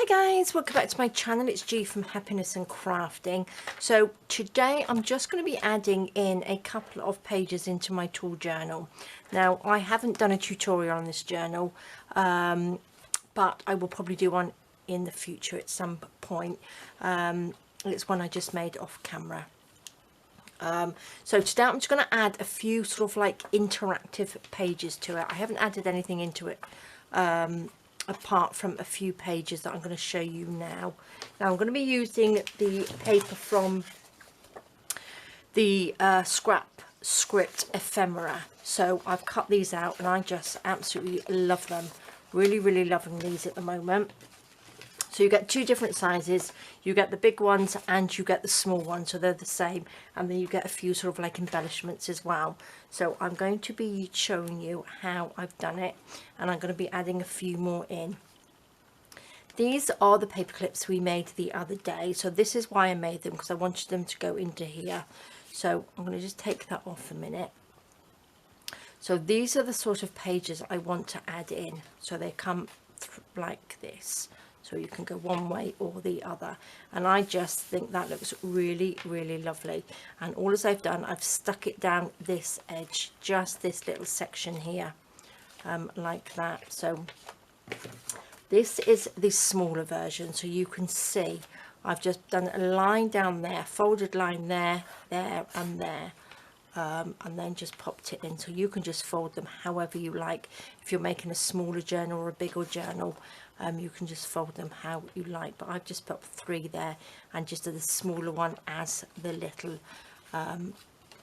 Hi guys, welcome back to my channel. It's G from Happiness and Crafting. So today I'm just going to be adding in a couple of pages into my tool journal. Now I haven't done a tutorial on this journal, but I will probably do one in the future at some point. It's one I just made off camera. So today I'm just going to add a few sort of like interactive pages to it. I haven't added anything into it apart from a few pages that I'm going to show you now. Now I'm going to be using the paper from the scrap script Ephemera. So I've cut these out and I just absolutely love them. Really loving these at the moment. So you get two different sizes. You get the big ones and you get the small ones, so they're the same, and then you get a few sort of like embellishments as well. So I'm going to be showing you how I've done it, and I'm going to be adding a few more in. These are the paper clips we made the other day, so this is why I made them, because I wanted them to go into here. So I'm going to just take that off a minute. So these are the sort of pages I want to add in, so they come like this. So you can go one way or the other, and I just think that looks really lovely. And all as I've done, I've stuck it down this edge, just this little section here, like that. So this is the smaller version, so you can see I've just done a line down there, folded line there, there and there, and then just popped it in. So you can just fold them however you like. If you're making a smaller journal or a bigger journal, you can just fold them how you like, but I've just put 3 there and just did the smaller one as the little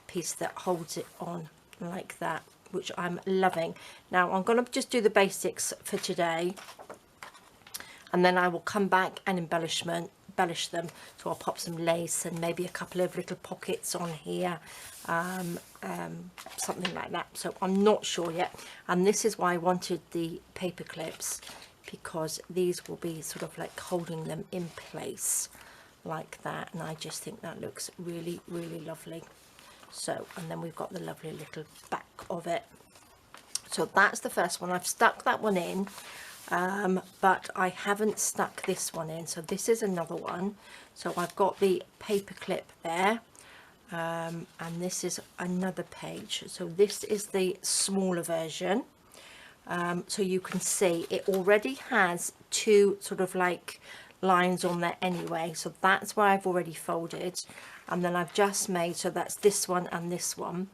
piece that holds it on like that, which I'm loving. Now I'm going to just do the basics for today, and then I will come back and embellish them. So I'll pop some lace and maybe a couple of little pockets on here, something like that. So I'm not sure yet, and this is why I wanted the paper clips, because these will be sort of like holding them in place like that, and I just think that looks really lovely. So, and then we've got the lovely little back of it. So that's the first one. I've stuck that one in, but I haven't stuck this one in. So this is another one. So I've got the paper clip there, and this is another page. So this is the smaller version. So you can see it already has 2 sort of like lines on there anyway, so that's why I've already folded. And then I've just made, so that's this one and this one,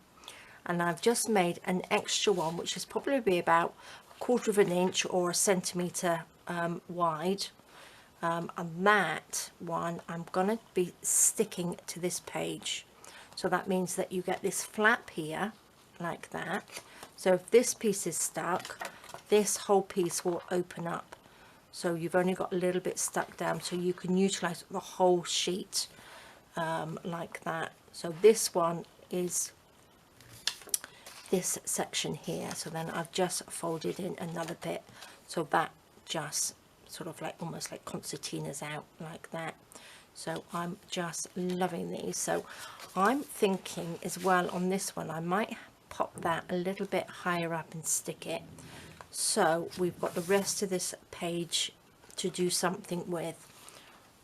and I've just made an extra one, which is probably about 1/4 inch or 1 centimetre wide, and that one I'm gonna be sticking to this page. So that means that you get this flap here like that. So if this piece is stuck, this whole piece will open up. So you've only got a little bit stuck down, so you can utilize the whole sheet like that. So this one is this section here. So then I've just folded in another bit, so that just sort of like almost like concertinas out like that. So I'm just loving these. So I'm thinking as well on this one, I might pop that a little bit higher up and stick it, so we've got the rest of this page to do something with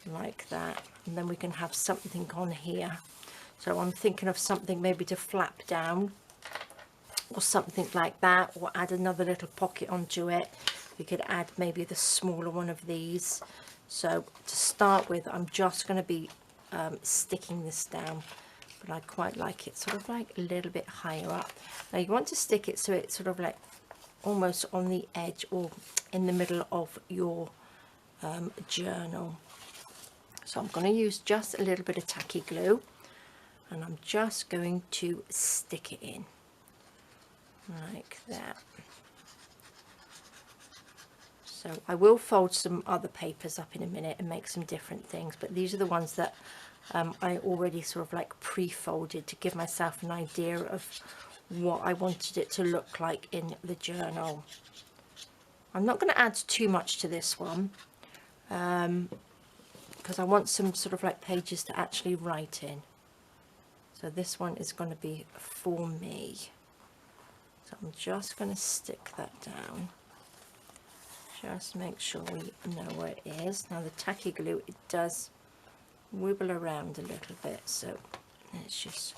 like that, and then we can have something on here. So I'm thinking of something maybe to flap down or something like that, or add another little pocket onto it. We could add maybe the smaller one of these. So to start with, I'm just going to be sticking this down, but I quite like it sort of like a little bit higher up. Now you want to stick it so it's sort of like almost on the edge or in the middle of your journal. So I'm going to use just a little bit of tacky glue, and I'm just going to stick it in like that. So I will fold some other papers up in a minute and make some different things, but these are the ones that I already sort of like pre-folded to give myself an idea of what I wanted it to look like in the journal. I'm not going to add too much to this one, because I want some sort of like pages to actually write in. So this one is going to be for me. So I'm just going to stick that down Just make sure we know where it is. Now the tacky glue, it does wibble around a little bit, so let's just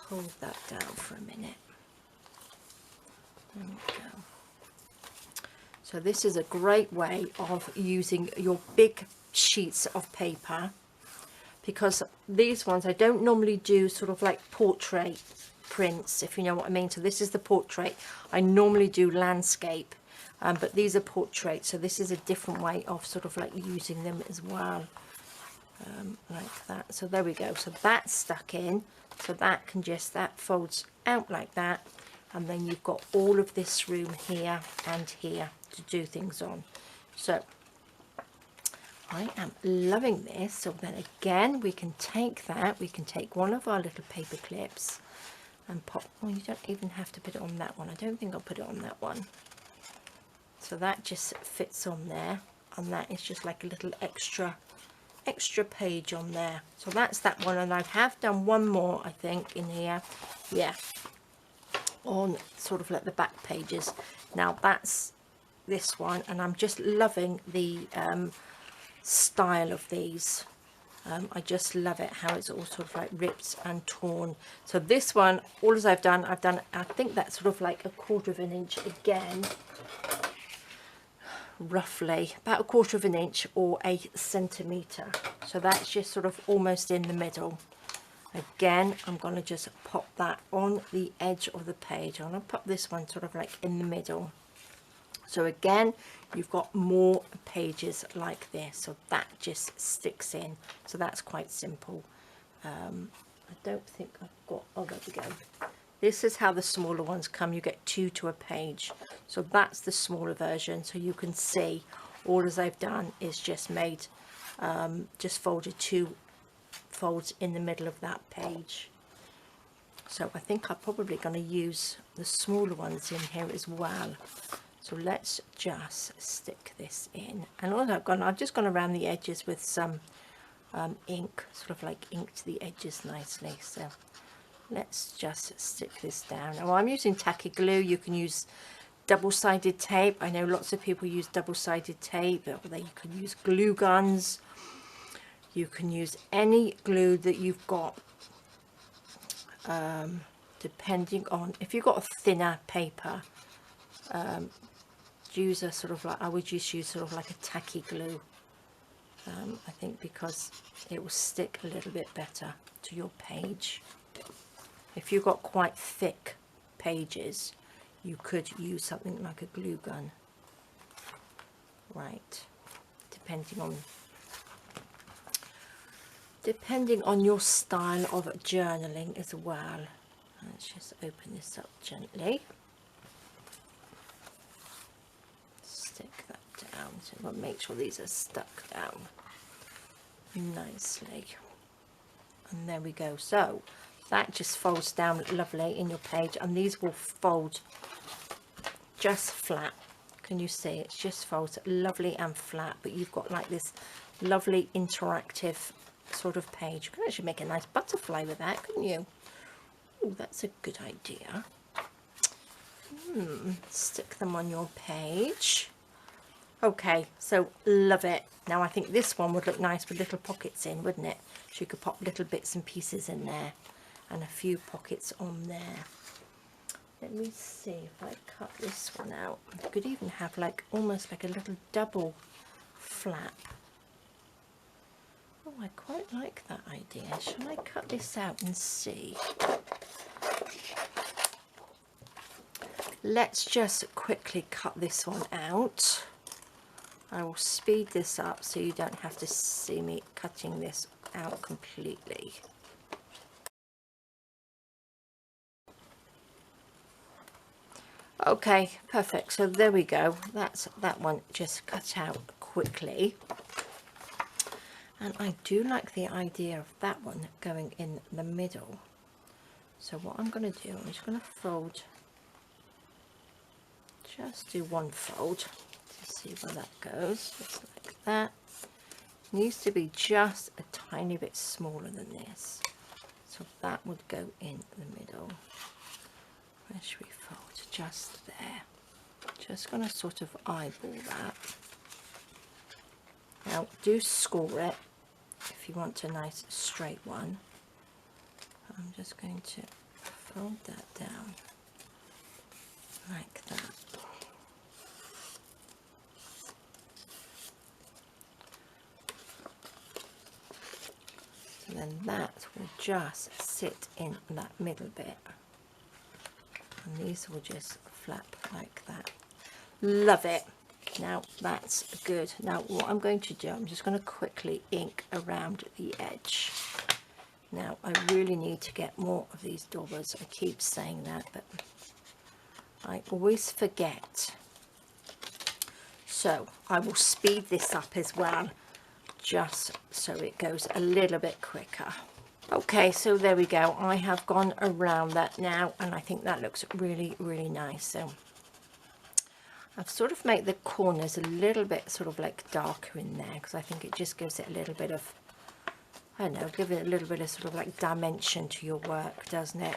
hold that down for a minute. There we go. So this is a great way of using your big sheets of paper, because these ones I don't normally do sort of like portrait prints, if you know what I mean. So this is the portrait. I normally do landscape, but these are portraits, so this is a different way of sort of like using them as well, like that. So there we go. So that's stuck in, so that can just, that folds out like that, and then you've got all of this room here and here to do things on. So I am loving this. So then again, we can take that, we can take one of our little paper clips and pop, well, you don't even have to put it on that one. I don't think I'll put it on that one. So that just fits on there, and that is just like a little extra page on there. So that's that one, and I have done one more, I think, in here, yeah, on sort of like the back pages. Now that's this one, and I'm just loving the style of these. I just love it how it's all sort of like ripped and torn. So this one, all as I've done, I think that's sort of like 1/4 inch again, roughly about 1/4 inch or 1 centimeter. So that's just sort of almost in the middle. Again, I'm going to just pop that on the edge of the page. I'm going to pop this one sort of like in the middle. So again, you've got more pages like this, so that just sticks in. So that's quite simple. I don't think I've got, oh, there we go. This is how the smaller ones come. You get 2 to a page. So that's the smaller version. So you can see all as I've done is just made, just folded 2 folds in the middle of that page. So I think I'm probably going to use the smaller ones in here as well. So let's just stick this in. And all I've just gone around the edges with some ink, sort of like inked the edges nicely. So let's just stick this down. Now I'm using tacky glue. You can use double-sided tape. I know lots of people use double-sided tape, or you can use glue guns. You can use any glue that you've got, depending on, if you've got a thinner paper, use a sort of like, I would just use sort of like a tacky glue, I think, because it will stick a little bit better to your page. If you've got quite thick pages, you could use something like a glue gun, right, depending on your style of journaling as well. Let's just open this up gently. Stick that down, so we'll make sure these are stuck down nicely. And there we go. So that just folds down lovely in your page, and these will fold just flat. Can you see? It just folds lovely and flat, but you've got like this lovely interactive sort of page. You can actually make a nice butterfly with that, couldn't you? Oh, that's a good idea. Stick them on your page. Okay, so love it. Now I think this one would look nice with little pockets in, wouldn't it? So you could pop little bits and pieces in there, and a few pockets on there. Let me see if I cut this one out. You could even have like almost like a little double flap. Oh, I quite like that idea. Shall I cut this out and see? Let's just quickly cut this one out. I will speed this up so you don't have to see me cutting this out completely. Okay, perfect. So there we go. That's that one just cut out quickly. And I do like the idea of that one going in the middle. So what I'm going to do, I'm just going to fold, just do one fold to see where that goes, just like that. It needs to be just a tiny bit smaller than this. So that would go in the middle. Where should we fold? Just there. Just going to sort of eyeball that. Now do score it if you want a nice straight one. I'm just going to fold that down like that. And then that will just sit in that middle bit. And these will just flap like that. Love it. Now that's good. Now what I'm going to do, I'm just going to quickly ink around the edge. Now I really need to get more of these daubers. I keep saying that, but I always forget. So I will speed this up as well, just so it goes a little bit quicker. Okay, so there we go. I have gone around that now, and I think that looks really, really nice. So I've sort of made the corners a little bit sort of like darker in there, because I think it just gives it a little bit of, I don't know, give it a little bit of sort of like dimension to your work, doesn't it?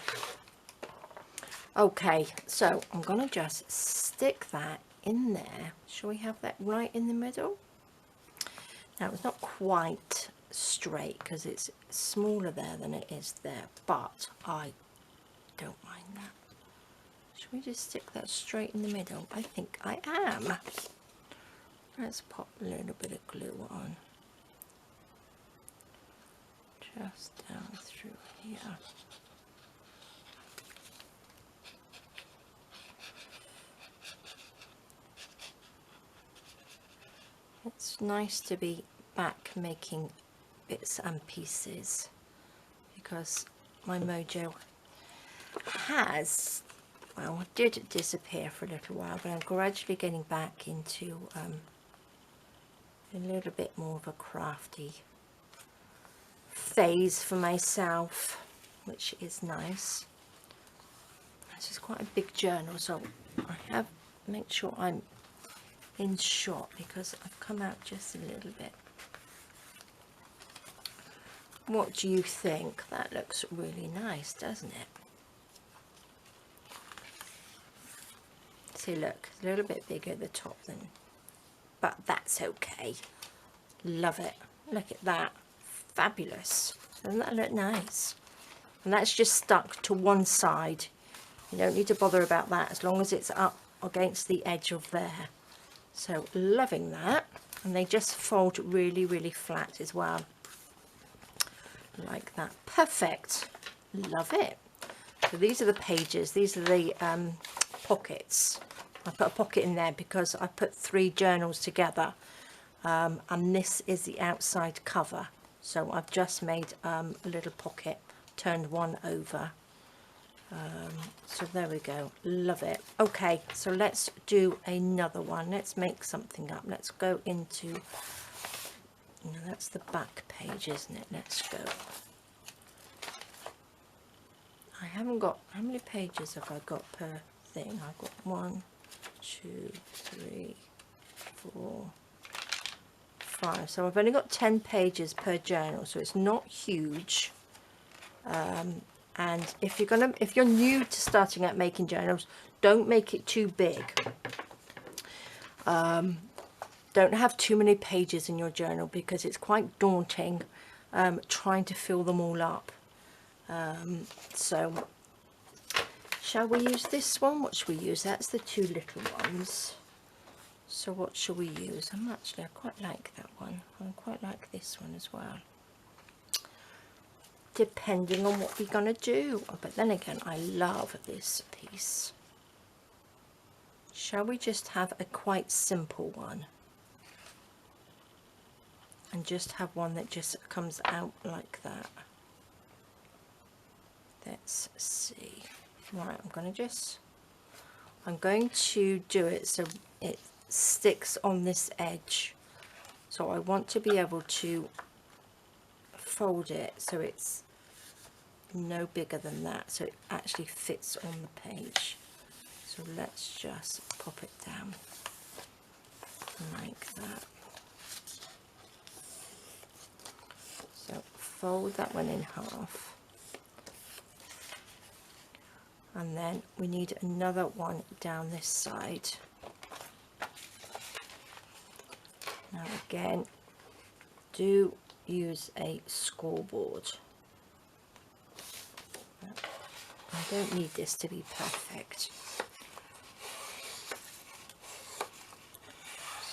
Okay, so I'm going to just stick that in there. Shall we have that right in the middle? Now it's not quite straight because it's smaller there than it is there, but I don't mind that. Should we just stick that straight in the middle? I think I am. Let's pop a little bit of glue on. Just down through here. It's nice to be back making bits and pieces, because my mojo has, well, did disappear for a little while, but I'm gradually getting back into a little bit more of a crafty phase for myself, which is nice. This is quite a big journal, so I have make sure I'm in shot because I've come out just a little bit. What do you think? That looks really nice, doesn't it? See, look, it's a little bit bigger at the top than, but that's okay. Love it. Look at that. Fabulous. Doesn't that look nice? And that's just stuck to one side. You don't need to bother about that as long as it's up against the edge of there. So loving that. And they just fold really, really flat as well. Like that. Perfect. Love it. So these are the pages. These are the pockets. I put a pocket in there because I put 3 journals together. And this is the outside cover. So I've just made a little pocket, turned one over. So there we go. Love it. Okay, so let's do another one. Let's make something up. Let's go into, you know, that's the back page, isn't it? Let's go. I haven't got, how many pages have I got per thing? I've got 1, 2, 3, 4, 5. So I've only got 10 pages per journal, so it's not huge. And if you're new to starting out making journals, don't make it too big. Don't have too many pages in your journal because it's quite daunting trying to fill them all up. So shall we use this one? What should we use? That's the 2 little ones. So what shall we use? I quite like that one. I quite like this one as well, depending on what we're going to do. But then again, I love this piece. Shall we just have a quite simple one and just have one that just comes out like that? Let's see. Right, I'm going to do it so it sticks on this edge. So I want to be able to fold it so it's no bigger than that, so it actually fits on the page. So let's just pop it down like that. So fold that one in half, and then we need another one down this side. Now again, do use a scoreboard. I don't need this to be perfect.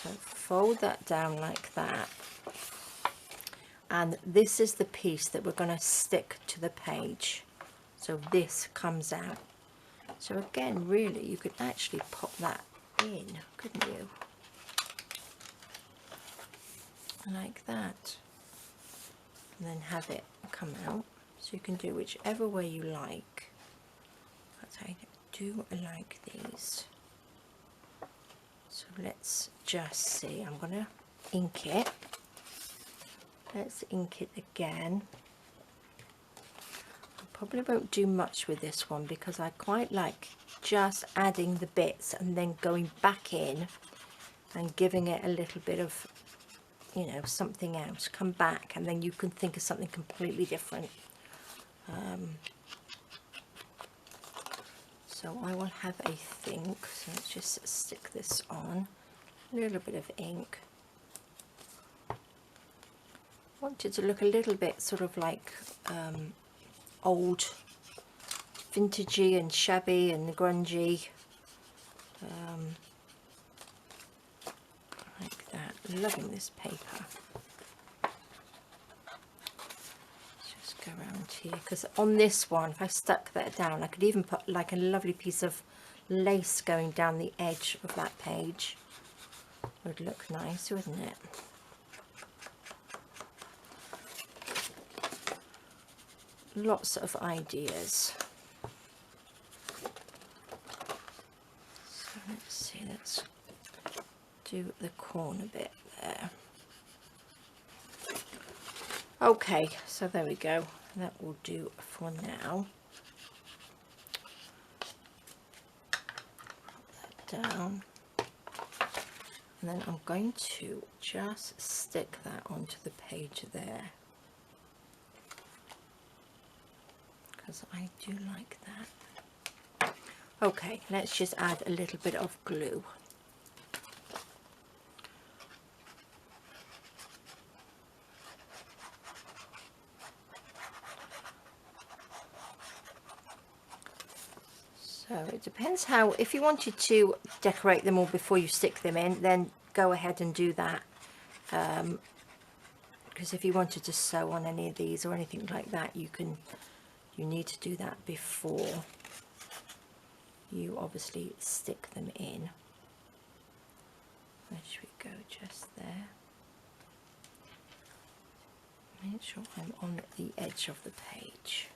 So fold that down like that. And this is the piece that we're going to stick to the page. So this comes out. So again, really, you could actually pop that in, couldn't you? Like that. And then have it come out. So you can do whichever way you like. But I do like these. So let's just see. I'm going to ink it. Let's ink it again. I probably won't do much with this one because I quite like just adding the bits and then going back in and giving it a little bit of, you know, something else. Come back and then you can think of something completely different. So I will have a think. So let's just stick this on. A little bit of ink. I want it to look a little bit sort of like old, vintagey and shabby and grungy. Like that. Loving this paper. Just go around here because on this one, if I stuck that down, I could even put like a lovely piece of lace going down the edge of that page. Would look nice, wouldn't it? Lots of ideas. So let's see, let's do the corner bit there. Okay, so there we go. That will do for now. Put that down. And then I'm going to just stick that onto the page there. Because I do like that. Okay, let's just add a little bit of glue. So it depends how, if you wanted to decorate them all before you stick them in, then go ahead and do that. Because if you wanted to sew on any of these or anything like that, you need to do that before you obviously stick them in. Where should we go? Just there. Make sure I'm on the edge of the page.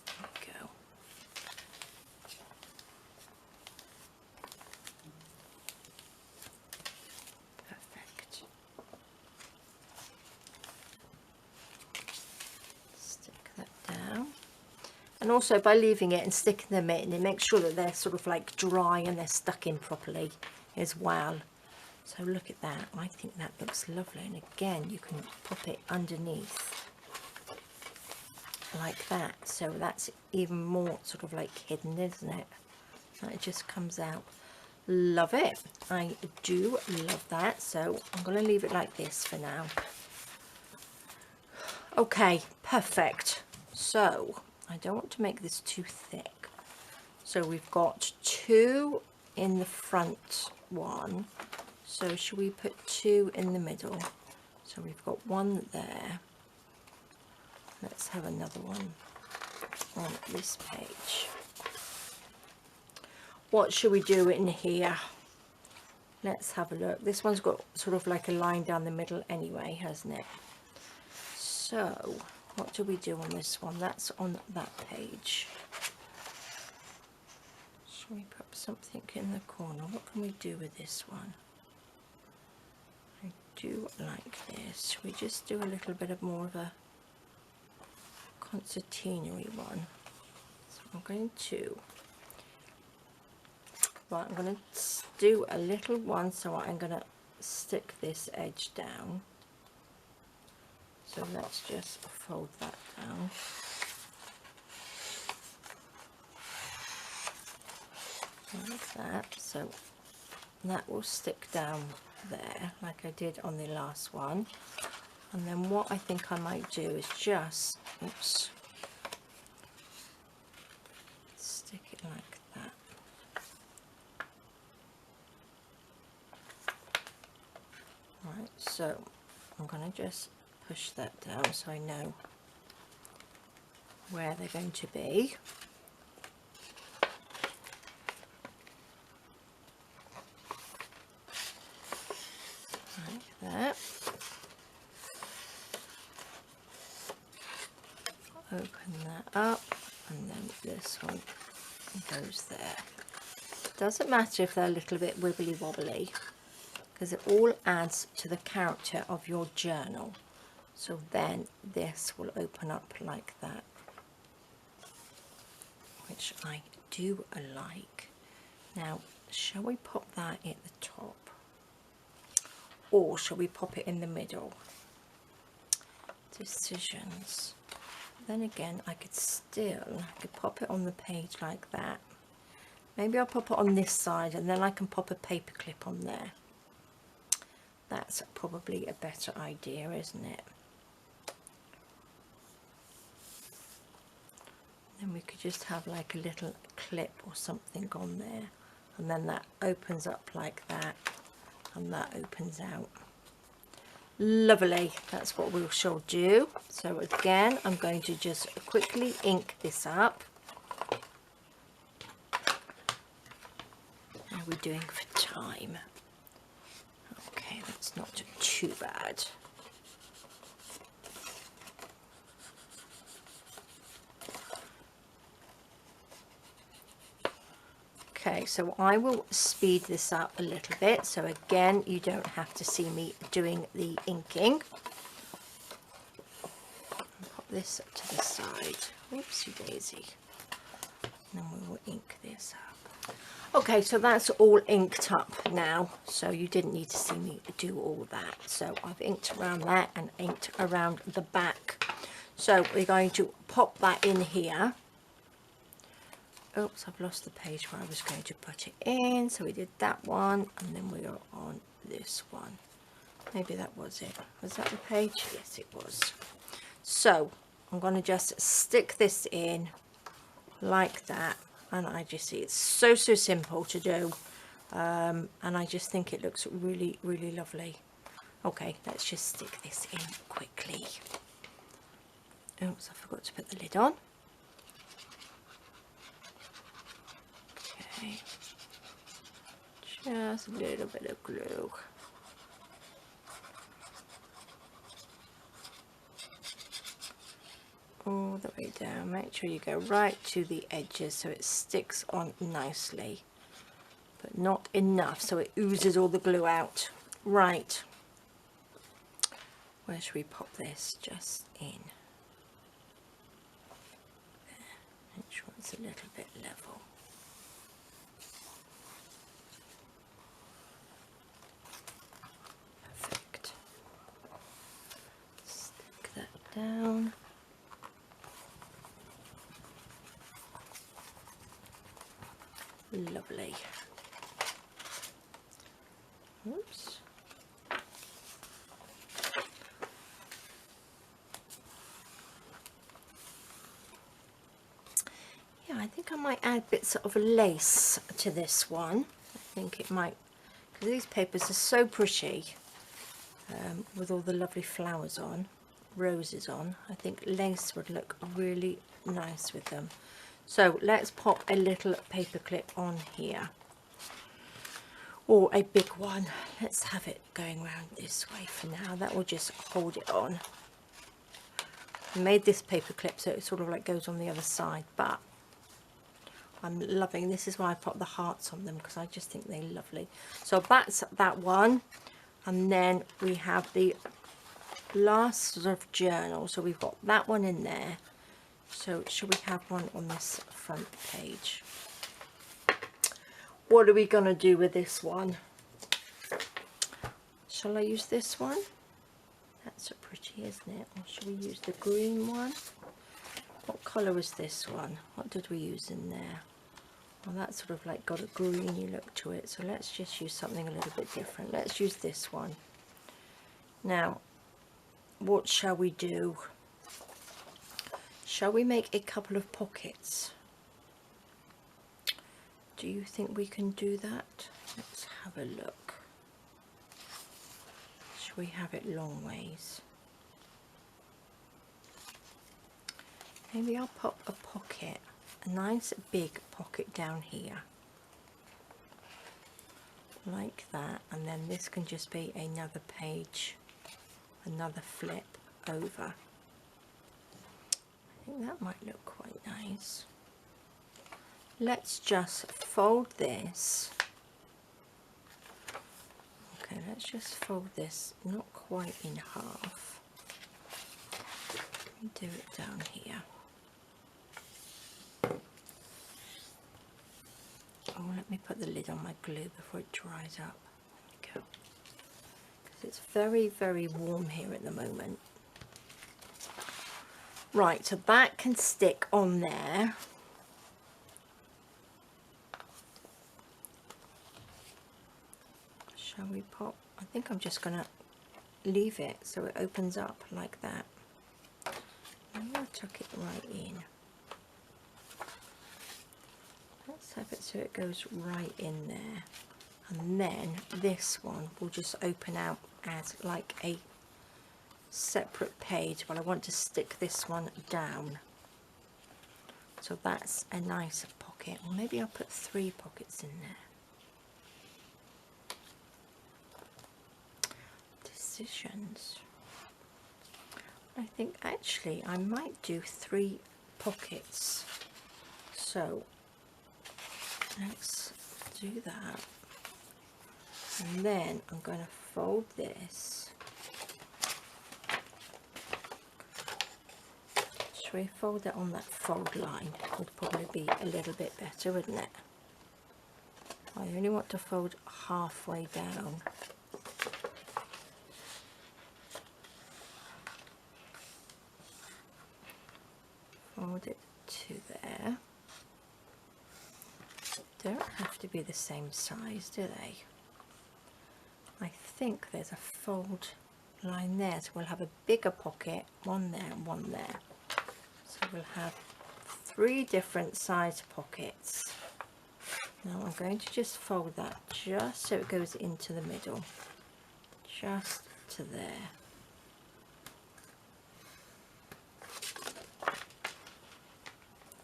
There we go. Perfect. Stick that down. And also by leaving it and sticking them in, it makes sure that they're sort of like dry and they're stuck in properly as well. So look at that. I think that looks lovely. And again, you can pop it underneath like that. So that's even more sort of like hidden, isn't it? And it just comes out. Love it. I do love that. So I'm going to leave it like this for now. Okay, perfect. So I don't want to make this too thick. So we've got 2 in the front one. So should we put 2 in the middle? So we've got 1 there. Let's have another one on this page. What should we do in here? Let's have a look. This one's got sort of like a line down the middle anyway, hasn't it? So what do we do on this one? That's on that page. Shall we put something in the corner? What can we do with this one? I do like this. We just do a little bit of more of a concertina-y one. So I'm going to, right, I'm going to do a little one, so I'm going to stick this edge down. So let's just fold that down. Like that. So that will stick down there like I did on the last one. And then what I think I might do is just, oops, stick it like that. Right, so I'm going to just push that down so I know where they're going to be. Like that. Open that up, and then this one goes there. Doesn't matter if they're a little bit wibbly wobbly, because it all adds to the character of your journal. So then this will open up like that, which I do like. Now, shall we pop that at the top, or shall we pop it in the middle? Decisions. Then again, I could pop it on the page like that. Maybe I'll pop it on this side, and then I can pop a paper clip on there. That's probably a better idea, isn't it? Then we could just have like a little clip or something on there, and then that opens up like that, and that opens out. Lovely, that's what we shall do. So again, I'm going to just quickly ink this up. How are we doing for time? Okay, that's not too bad. Okay, so I will speed this up a little bit, so again you don't have to see me doing the inking. Pop this to the side. Oopsie daisy. And then we will ink this up. Okay, so that's all inked up now, so you didn't need to see me do all that. So I've inked around that and inked around the back. So we're going to pop that in here. Oops, I've lost the page where I was going to put it in. So we did that one, and then we are on this one. Maybe that was it. Was that the page? Yes, it was. So I'm going to just stick this in like that, and I just see it's so simple to do, and I just think it looks really lovely. Okay, let's just stick this in quickly. Oops, I forgot to put the lid on. Okay, just a little bit of glue. All the way down. Make sure you go right to the edges so it sticks on nicely, but not enough so it oozes all the glue out. Right, where should we pop this? Just in there. Make sure it's a little bit level. Perfect. Stick that down. Lovely. Oops. Yeah, I think I might add bits of lace to this one. I think it might, because these papers are so pretty, with all the lovely flowers on, roses on. I think lace would look really nice with them. So let's pop a little paper clip on here, or a big one. Let's have it going around this way for now. That will just hold it on. I made this paper clip so it sort of like goes on the other side, but I'm loving, this is why I put the hearts on them, because I just think they're lovely. So that's that one, and then we have the last sort of journal. So we've got that one in there. So should we have one on this front page? What are we going to do with this one? Shall I use this one? That's so pretty, isn't it? Or should we use the green one? What colour was this one? What did we use in there? Well, that's sort of like got a greeny look to it, so let's just use something a little bit different. Let's use this one. Now, what shall we do? Shall we make a couple of pockets? Do you think we can do that? Let's have a look. Shall we have it long ways? Maybe I'll pop a pocket, a nice big pocket down here. Like that, and then this can just be another page, another flip over. I think that might look quite nice. Let's just fold this. Okay, let's just fold this not quite in half. Do it down here. Oh, let me put the lid on my glue before it dries up. There we go. Because it's very, very warm here at the moment. Right, so that can stick on there. Shall we pop? I think I'm just going to leave it so it opens up like that. I'm going to tuck it right in. Let's have it so it goes right in there. And then this one will just open out as like a separate page, but I want to stick this one down. So that's a nice pocket. Or maybe I'll put 3 pockets in there. Decisions. I think actually I might do 3 pockets. So let's do that. And then I'm going to fold this. Should we fold it on that fold line? Would probably be a little bit better, wouldn't it? I only want to fold halfway down. Fold it to there. Don't have to be the same size, do they? I think there's a fold line there, so we'll have a bigger pocket, one there and one there. So we'll have 3 different size pockets. Now I'm going to just fold that just so it goes into the middle, just to there.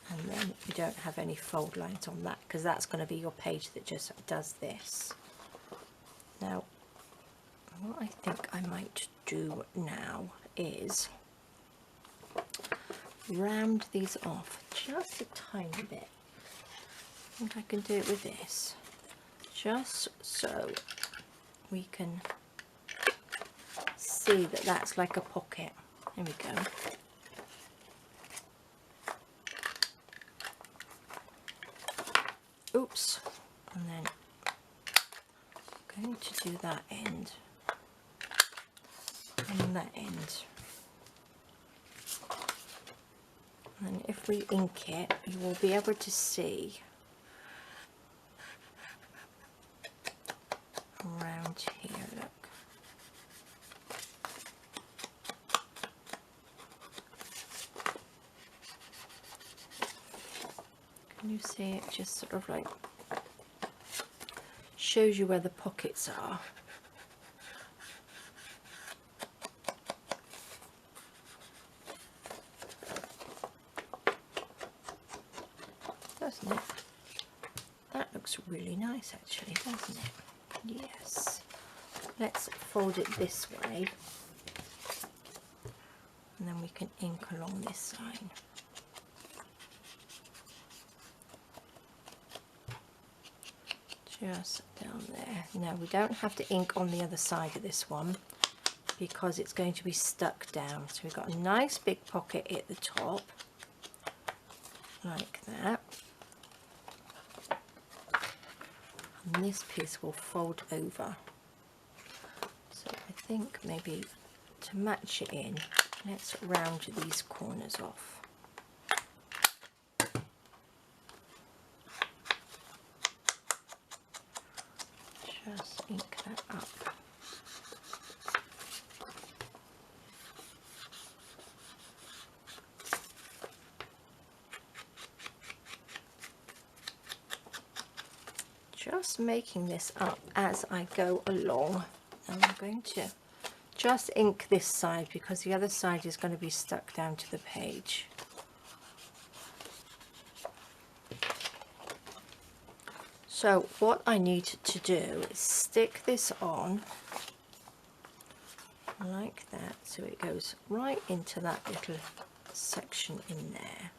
And then you don't have any fold lines on that because that's going to be your page that just does this. Now, what I think I might do now is round these off just a tiny bit. I think I can do it with this, just so we can see that that's like a pocket. There we go. Oops, and then I'm going to do that end and that end. And if we ink it, you will be able to see around here, look. Can you see it just sort of like shows you where the pockets are? Doesn't it? That looks really nice actually, doesn't it? Yes. Let's fold it this way and then we can ink along this side. Just down there. Now we don't have to ink on the other side of this one because it's going to be stuck down. So we've got a nice big pocket at the top like that. And this piece will fold over. So I think maybe to match it in, let's round these corners off. just making this up as I go along. And I'm going to just ink this side because the other side is going to be stuck down to the page. So what I need to do is stick this on like that, so it goes right into that little section in there.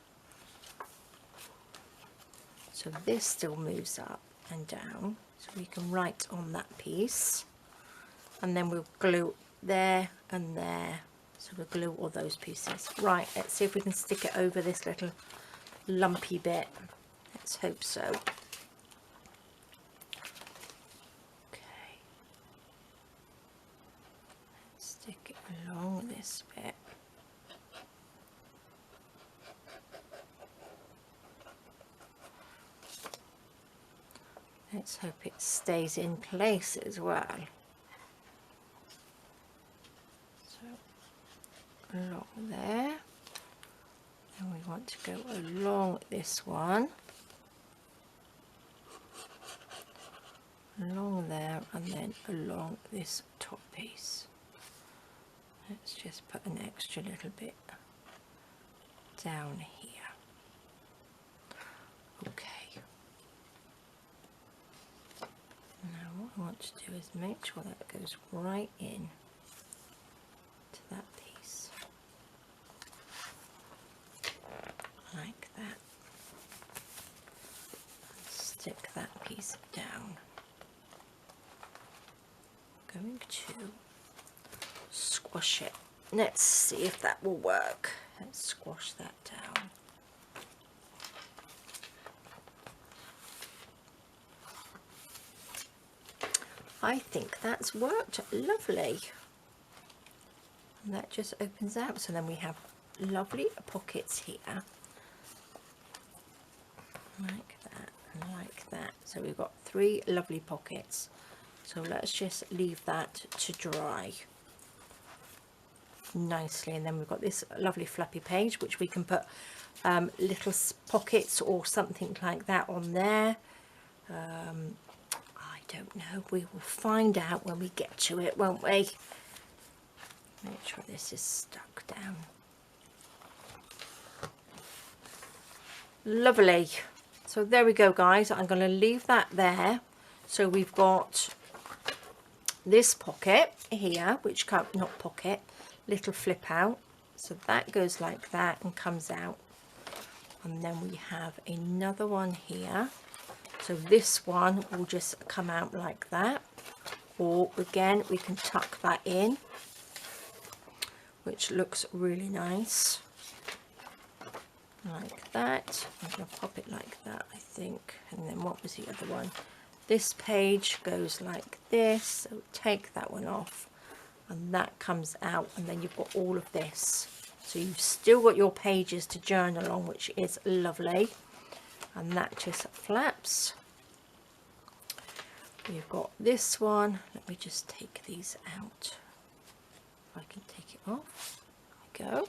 So this still moves up and down, so we can write on that piece, and then we'll glue there and there, so we'll glue all those pieces. Right, let's see if we can stick it over this little lumpy bit. Let's hope so. Okay, let's stick it along this bit. Let's hope it stays in place as well. So along there, and we want to go along this one, along there, and then along this top piece. Let's just put an extra little bit down here. Okay. Now what I want to do is make sure that goes right in to that piece, like that, and stick that piece down. I'm going to squash it. Let's see if that will work. Let's squash that down. I think that's worked lovely. And that just opens out, so then we have lovely pockets here, like that and like that. So we've got 3 lovely pockets. So let's just leave that to dry nicely, and then we've got this lovely fluffy page which we can put little pockets or something like that on there. I don't know, we will find out when we get to it, won't we? Make sure this is stuck down. Lovely. So there we go, guys. I'm going to leave that there. So we've got this pocket here, which can't, not pocket, little flip out. So that goes like that and comes out. And then we have another one here. So this one will just come out like that, or again we can tuck that in, which looks really nice, like that. I'm going to pop it like that, I think. And then what was the other one? This page goes like this, so take that one off, and that comes out, and then you've got all of this. So you've still got your pages to journal on, which is lovely. And that just flaps. We've got this one. Let me just take these out. If I can take it off. There we go.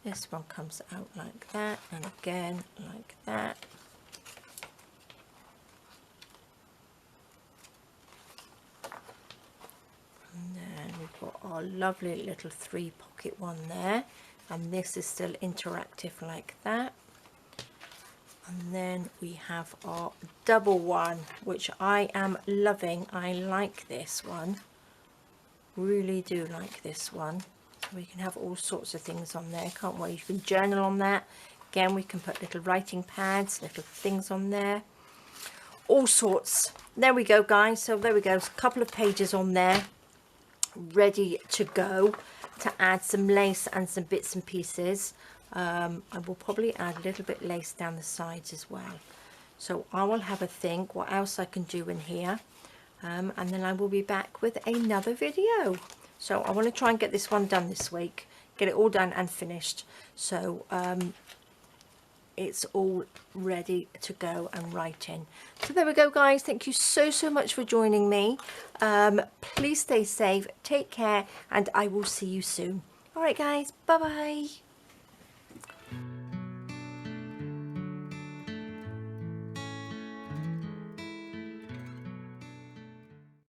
This one comes out like that, and again like that. And then we've got our lovely little 3 pocket one there, and this is still interactive like that. And then we have our double one, which I am loving. I like this one, really do like this one. So we can have all sorts of things on there, can't we? You can journal on that. Again, we can put little writing pads, little things on there, all sorts. There we go, guys. So there we go, a couple of pages on there ready to go, to add some lace and some bits and pieces. I will probably add a little bit lace down the sides as well. So I will have a think what else I can do in here, and then I will be back with another video. So I want to try and get this one done this week, get it all done and finished, so it's all ready to go and write in. So there we go, guys. Thank you so much for joining me. Please stay safe, take care, and I will see you soon. All right, guys, bye bye.